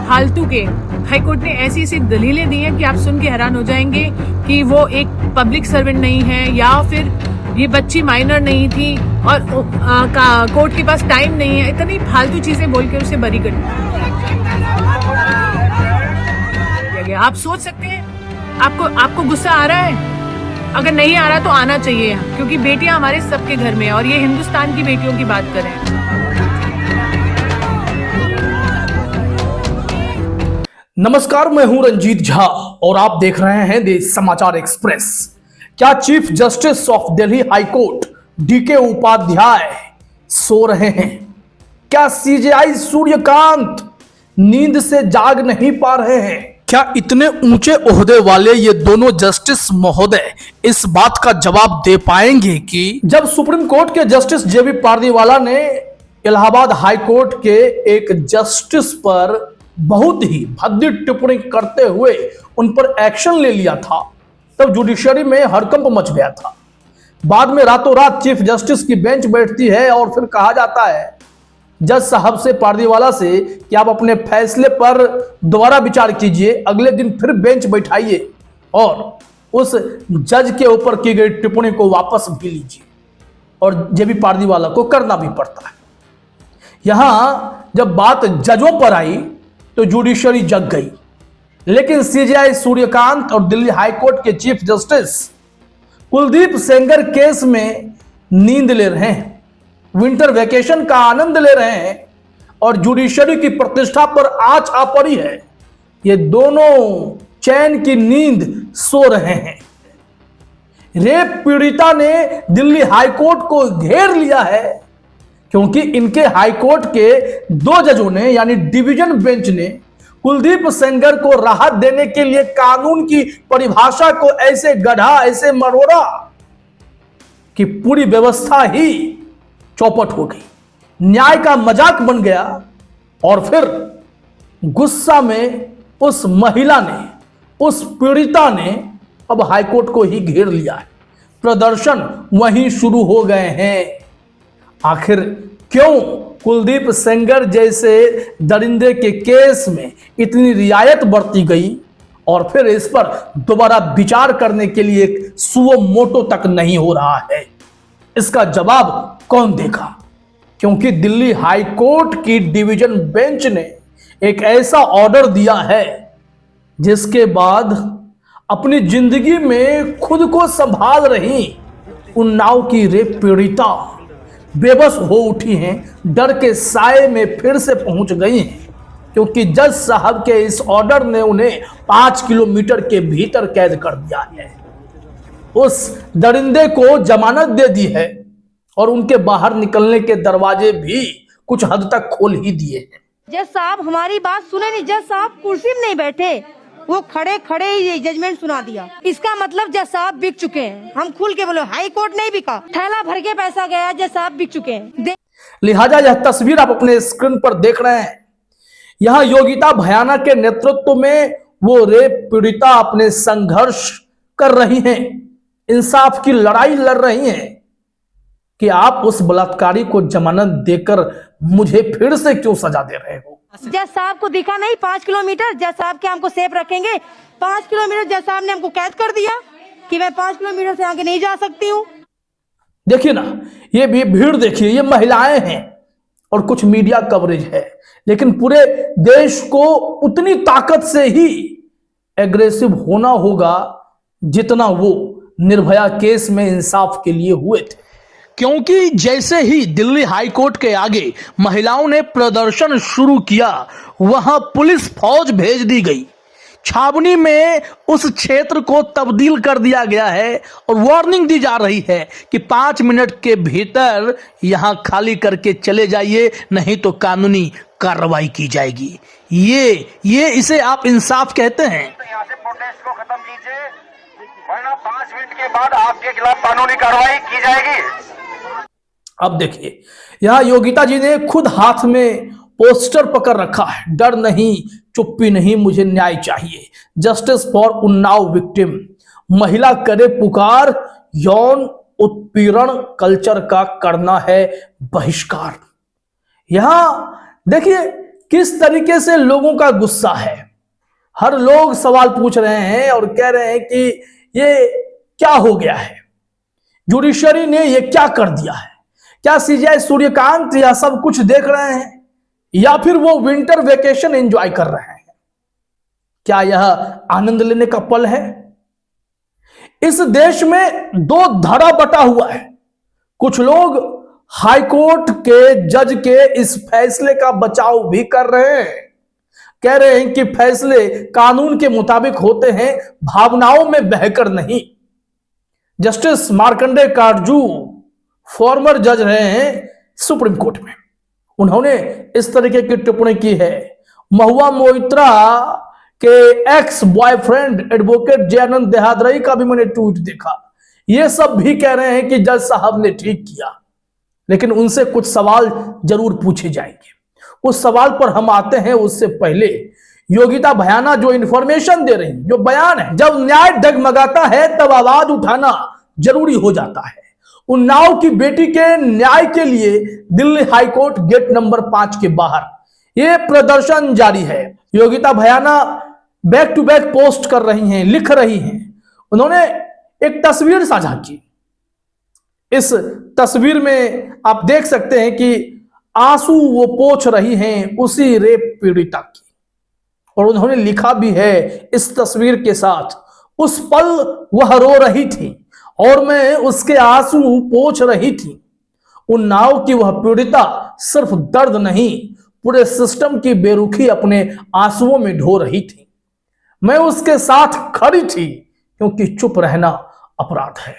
फालतू के हाईकोर्ट ने ऐसी ऐसी दलीलें दी हैं कि आप सुन के हैरान हो जाएंगे कि वो एक पब्लिक सर्वेंट नहीं है या फिर ये बच्ची माइनर नहीं थी और कोर्ट के पास टाइम नहीं है। इतनी फालतू चीजें बोल के उसे बरी कर दिया। आप सोच सकते हैं, आपको गुस्सा आ रहा है? अगर नहीं आ रहा तो आना चाहिए, क्योंकि बेटियां हमारे सबके घर में है और ये हिंदुस्तान की बेटियों की बात करें। नमस्कार, मैं हूं रंजीत झा और आप देख रहे हैं देश समाचार एक्सप्रेस। क्या chief justice of Delhi high court DK Upadhyay सो रहे हैं? क्या सीजेआई सूर्यकांत नींद से जाग नहीं पा रहे हैं? क्या इतने ऊंचे ओहदे वाले ये दोनों जस्टिस महोदय इस बात का जवाब दे पाएंगे कि जब सुप्रीम कोर्ट के जस्टिस जेबी पारदीवाला ने इलाहाबाद हाई कोर्ट के एक जस्टिस पर बहुत ही भद्दी टिप्पणी करते हुए उन पर एक्शन ले लिया था, तब जुडिशरी में हड़कंप मच गया था। बाद में रातों रात चीफ जस्टिस की बेंच बैठती है और फिर कहा जाता है जज साहब से, पारदीवाला से, कि आप अपने फैसले पर दोबारा विचार कीजिए, अगले दिन फिर बेंच बैठाइए और उस जज के ऊपर की गई टिप्पणी को वापस भी लीजिए। और जेबी पारदीवाला को करना भी पड़ता है। यहां जब बात जजों पर आई तो जुडिशरी जग गई, लेकिन सीजेआई सूर्यकांत और दिल्ली हाईकोर्ट के chief justice Kuldeep Sengar case में नींद ले रहे हैं, विंटर वेकेशन का आनंद ले रहे हैं और जुडिशरी की प्रतिष्ठा पर आंच आ पड़ी है। ये दोनों चैन की नींद सो रहे हैं। रेप पीड़िता ने दिल्ली हाईकोर्ट को घेर लिया है, क्योंकि इनके हाईकोर्ट के दो जजों ने, यानी डिवीजन बेंच ने, कुलदीप सेंगर को राहत देने के लिए कानून की परिभाषा को ऐसे गढ़ा, ऐसे मरोड़ा कि पूरी व्यवस्था ही चौपट हो गई, न्याय का मजाक बन गया। और फिर गुस्सा में उस महिला ने, उस पीड़िता ने अब हाईकोर्ट को ही घेर लिया है। प्रदर्शन वहीं शुरू हो गए हैं। आखिर क्यों कुलदीप सेंगर जैसे दरिंदे के केस में इतनी रियायत बरती गई और फिर इस पर दोबारा विचार करने के लिए एक सुओ मोटो तक नहीं हो रहा है? इसका जवाब कौन देगा? क्योंकि दिल्ली हाई कोर्ट की डिवीजन बेंच ने एक ऐसा ऑर्डर दिया है जिसके बाद अपनी जिंदगी में खुद को संभाल रही उन्नाव की रेप पीड़िता बेबस हो उठी हैं, डर के साए में फिर से पहुंच गई हैं, क्योंकि जज साहब के इस ऑर्डर ने उन्हें 5 किलोमीटर के भीतर कैद कर दिया है। उस दरिंदे को जमानत दे दी है और उनके बाहर निकलने के दरवाजे भी कुछ हद तक खोल ही दिए हैं। जज साहब हमारी बात सुने नहीं, जज साहब कुर्सी में नहीं बैठे, वो खड़े खड़े ही जजमेंट सुना दिया। इसका मतलब जज साहब बिक चुके हैं। हम खुल के बोलो, हाई कोर्ट नहीं बिका, थैला भर के पैसा गया, जज साहब बिक चुके हैं। लिहाजा यह तस्वीर आप अपने स्क्रीन पर देख रहे हैं। यहाँ योगिता भयाना के नेतृत्व में वो रेप पीड़िता अपने संघर्ष कर रही हैं, इंसाफ की लड़ाई लड़ रही हैं कि आप उस बलात्कारी को जमानत देकर मुझे फिर से क्यों सजा दे रहे हो? जज साहब को दिखा नहीं 5 किलोमीटर, जज साहब के हमको सेफ रखेंगे। 5 किलोमीटर जज साहब ने हमको कैद कर दिया कि मैं 5 किलोमीटर से आगे नहीं जा सकती हूँ। देखिए ना, ये भी भीड़ देखिए, ये महिलाएं हैं और कुछ मीडिया कवरेज है, लेकिन पूरे देश को उतनी ताकत से ही एग्रेसिव होना होगा जितना वो निर्भया केस में इंसाफ के लिए हुए थे। क्योंकि जैसे ही दिल्ली हाई कोर्ट के आगे महिलाओं ने प्रदर्शन शुरू किया, वहां पुलिस फौज भेज दी गई। छावनी में उस क्षेत्र को तब्दील कर दिया गया है और वार्निंग दी जा रही है कि 5 मिनट के भीतर यहां खाली करके चले जाइए, नहीं तो कानूनी कार्रवाई की जाएगी। ये इसे आप इंसाफ कहते हैं? यहाँ से प्रोटेस्ट को खत्म कीजिए, वरना 5 मिनट के बाद आपके खिलाफ कानूनी कार्रवाई की जाएगी। अब देखिए, यहां योगिता जी ने खुद हाथ में पोस्टर पकड़ रखा है, डर नहीं, चुप्पी नहीं, मुझे न्याय चाहिए, जस्टिस फॉर उन्नाव विक्टिम। महिला करे पुकार, यौन उत्पीड़न कल्चर का करना है बहिष्कार। यहां देखिए किस तरीके से लोगों का गुस्सा है। हर लोग सवाल पूछ रहे हैं और कह रहे हैं कि ये क्या हो गया है, जुडिशरी ने ये क्या कर दिया है। क्या सीजीआई सूर्यकांत यह सब कुछ देख रहे हैं या फिर वो विंटर वेकेशन एंजॉय कर रहे हैं? क्या यह आनंद लेने का पल है? इस देश में दो धड़ा बटा हुआ है। कुछ लोग हाईकोर्ट के जज के इस फैसले का बचाव भी कर रहे हैं, कह रहे हैं कि फैसले कानून के मुताबिक होते हैं, भावनाओं में बहकर नहीं। जस्टिस मार्कंडे काटजू फॉर्मर जज रहे हैं सुप्रीम कोर्ट में। उन्होंने इस तरीके की टिप्पणी की है। महुआ मोइत्रा के एक्स बॉयफ्रेंड एडवोकेट जयानंद देहादरई का भी मैंने ट्वीट देखा। ये सब भी कह रहे हैं कि जज साहब ने ठीक किया, लेकिन उनसे कुछ सवाल जरूर पूछे जाएंगे। उस सवाल पर हम आते हैं उससे पहले योगिता भयाना जो इंफॉर्मेशन दे रही, जो बयान है, जब न्याय डगमगाता है तब आवाज उठाना जरूरी हो जाता है। उन्नाव की बेटी के न्याय के लिए दिल्ली हाईकोर्ट गेट नंबर 5 के बाहर यह प्रदर्शन जारी है। Yogita भयाना back to back post कर रही हैं, लिख रही हैं। उन्होंने एक तस्वीर साझा की। इस तस्वीर में आप देख सकते हैं कि आंसू वो पोंछ रही हैं उसी रेप पीड़िता की, और उन्होंने लिखा भी है इस तस्वीर के साथ, उस पल वह रो रही थी और मैं उसके आंसू पोंछ रही थी। उन्नाव की वह पीड़िता सिर्फ दर्द नहीं, पूरे सिस्टम की बेरुखी अपने आंसुओं में ढो रही थी। मैं उसके साथ खड़ी थी क्योंकि चुप रहना अपराध है।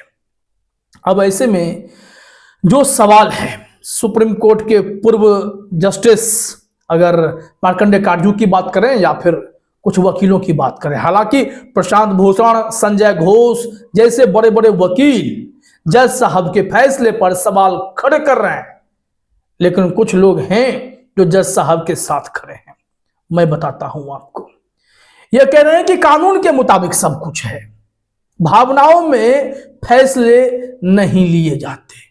अब ऐसे में जो सवाल है, सुप्रीम कोर्ट के पूर्व जस्टिस अगर मार्कंडे काटजू की बात करें या फिर कुछ वकीलों की बात करें, हालांकि प्रशांत भूषण, संजय घोष जैसे बड़े बड़े वकील जज साहब के फैसले पर सवाल खड़े कर रहे हैं, लेकिन कुछ लोग हैं जो जज साहब के साथ खड़े हैं। मैं बताता हूं आपको। यह कह रहे हैं कि कानून के मुताबिक सब कुछ है, भावनाओं में फैसले नहीं लिए जाते।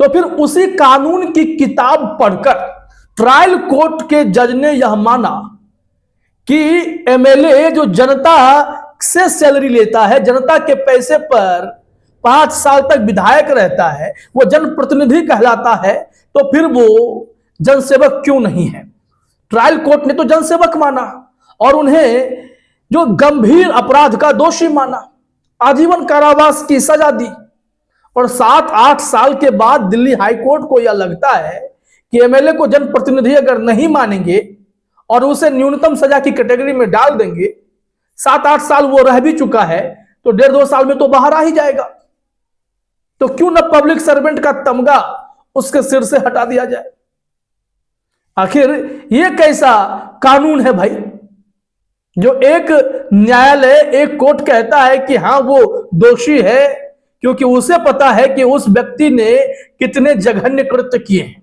तो फिर उसी कानून की किताब पढ़कर ट्रायल कोर्ट के जज ने यह माना कि एमएलए जो जनता से सैलरी लेता है, जनता के पैसे पर 5 साल तक विधायक रहता है, वो जनप्रतिनिधि कहलाता है, तो फिर वो जनसेवक क्यों नहीं है? ट्रायल कोर्ट ने तो जनसेवक माना और उन्हें जो गंभीर अपराध का दोषी माना, आजीवन कारावास की सजा दी। और 7-8 साल के बाद दिल्ली हाईकोर्ट को यह लगता है कि एमएलए को जनप्रतिनिधि अगर नहीं मानेंगे और उसे न्यूनतम सजा की कैटेगरी में डाल देंगे, 7-8 साल वो रह भी चुका है, तो 1.5-2 साल में तो बाहर आ ही जाएगा। तो क्यों न पब्लिक सर्वेंट का तमगा उसके सिर से हटा दिया जाए? आखिर ये कैसा कानून है भाई, जो एक न्यायालय, एक कोर्ट कहता है कि हां वो दोषी है क्योंकि उसे पता है कि उस व्यक्ति ने कितने जघन्य कृत्य किए हैं,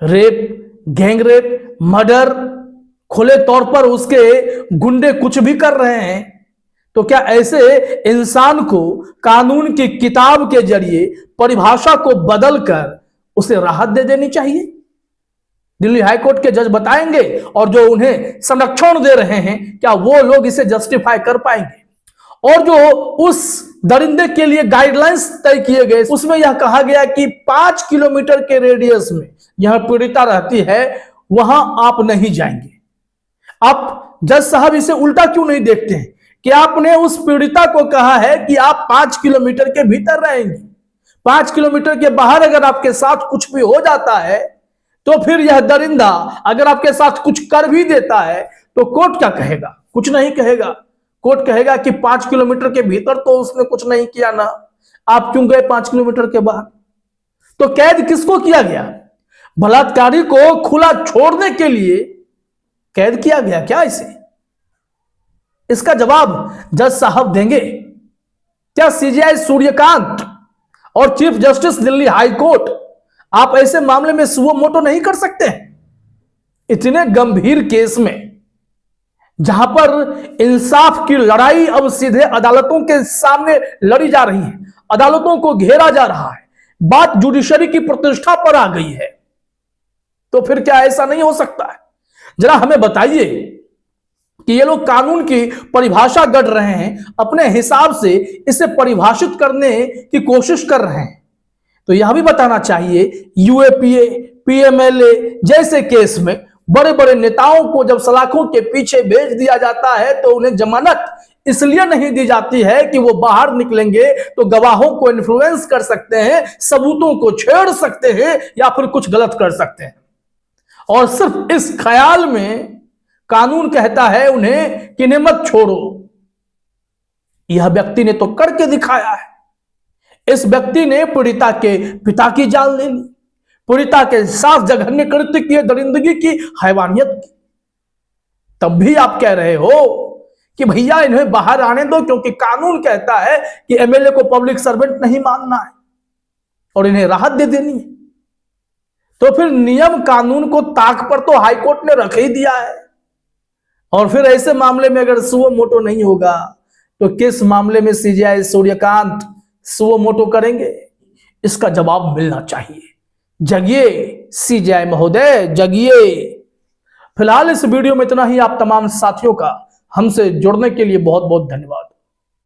रेप, गैंगरेप, मर्डर, खुले तौर पर उसके गुंडे कुछ भी कर रहे हैं, तो क्या ऐसे इंसान को कानून की किताब के जरिए परिभाषा को बदलकर उसे राहत दे देनी चाहिए? दिल्ली हाईकोर्ट के जज बताएंगे, और जो उन्हें संरक्षण दे रहे हैं, क्या वो लोग इसे जस्टिफाई कर पाएंगे? और जो उस दरिंदे के लिए गाइडलाइंस तय किए गए, उसमें यह कहा गया कि 5 किलोमीटर के रेडियस में यह पीड़िता रहती है, वहां आप नहीं जाएंगे। आप जज साहब इसे उल्टा क्यों नहीं देखते हैं कि आपने उस पीड़िता को कहा है कि आप 5 किलोमीटर के भीतर रहेंगे, 5 किलोमीटर के बाहर अगर आपके साथ कुछ भी हो जाता है, तो फिर यह दरिंदा अगर आपके साथ कुछ कर भी देता है तो कोर्ट क्या कहेगा? कुछ नहीं कहेगा। कोर्ट कहेगा कि 5 किलोमीटर के भीतर तो उसने कुछ नहीं किया ना, आप क्यों गए 5 किलोमीटर के बाहर? तो कैद किसको किया गया? बलात्कारी को खुला छोड़ने के लिए कैद किया गया क्या इसे? इसका जवाब जज साहब देंगे। क्या सीजीआई सूर्यकांत और chief justice Delhi high court आप ऐसे मामले में सुओ मोटो नहीं कर सकते? इतने गंभीर केस में जहां पर इंसाफ की लड़ाई अब सीधे अदालतों के सामने लड़ी जा रही है, अदालतों को घेरा जा रहा है, बात जुडिशरी की प्रतिष्ठा पर आ गई है। तो फिर क्या ऐसा नहीं हो सकता है? जरा हमें बताइए कि ये लोग कानून की परिभाषा गढ़ रहे हैं, अपने हिसाब से इसे परिभाषित करने की कोशिश कर रहे हैं। तो यह भी बताना चाहिए, यूएपीए, पीएमएलए जैसे केस में बड़े बड़े नेताओं को जब सलाखों के पीछे भेज दिया जाता है तो उन्हें जमानत इसलिए नहीं दी जाती है कि वो बाहर निकलेंगे तो गवाहों को इन्फ्लुएंस कर सकते हैं, सबूतों को छेड़ सकते हैं या फिर कुछ गलत कर सकते हैं। और सिर्फ इस ख्याल में कानून कहता है उन्हें कि इन्हें मत छोड़ो। यह व्यक्ति ने तो करके दिखाया है। इस व्यक्ति ने पीड़िता के पिता की जान ले ली, पीड़िता के साथ जघन्य कृत्य किए, दरिंदगी की, हैवानियत की। तब भी आप कह रहे हो कि भैया इन्हें बाहर आने दो, क्योंकि कानून कहता है कि एमएलए को पब्लिक सर्वेंट नहीं मानना है और इन्हें राहत दे देनी है। तो फिर नियम कानून को ताक पर तो हाईकोर्ट ने रख ही दिया है। और फिर ऐसे मामले में अगर सुओ मोटो नहीं होगा तो किस मामले में सीजेआई सूर्यकांत सुओ मोटो करेंगे? इसका जवाब मिलना चाहिए। जगिए सीजेआई महोदय, जगिए। फिलहाल इस वीडियो में इतना ही। आप तमाम साथियों का हमसे जुड़ने के लिए बहुत बहुत धन्यवाद।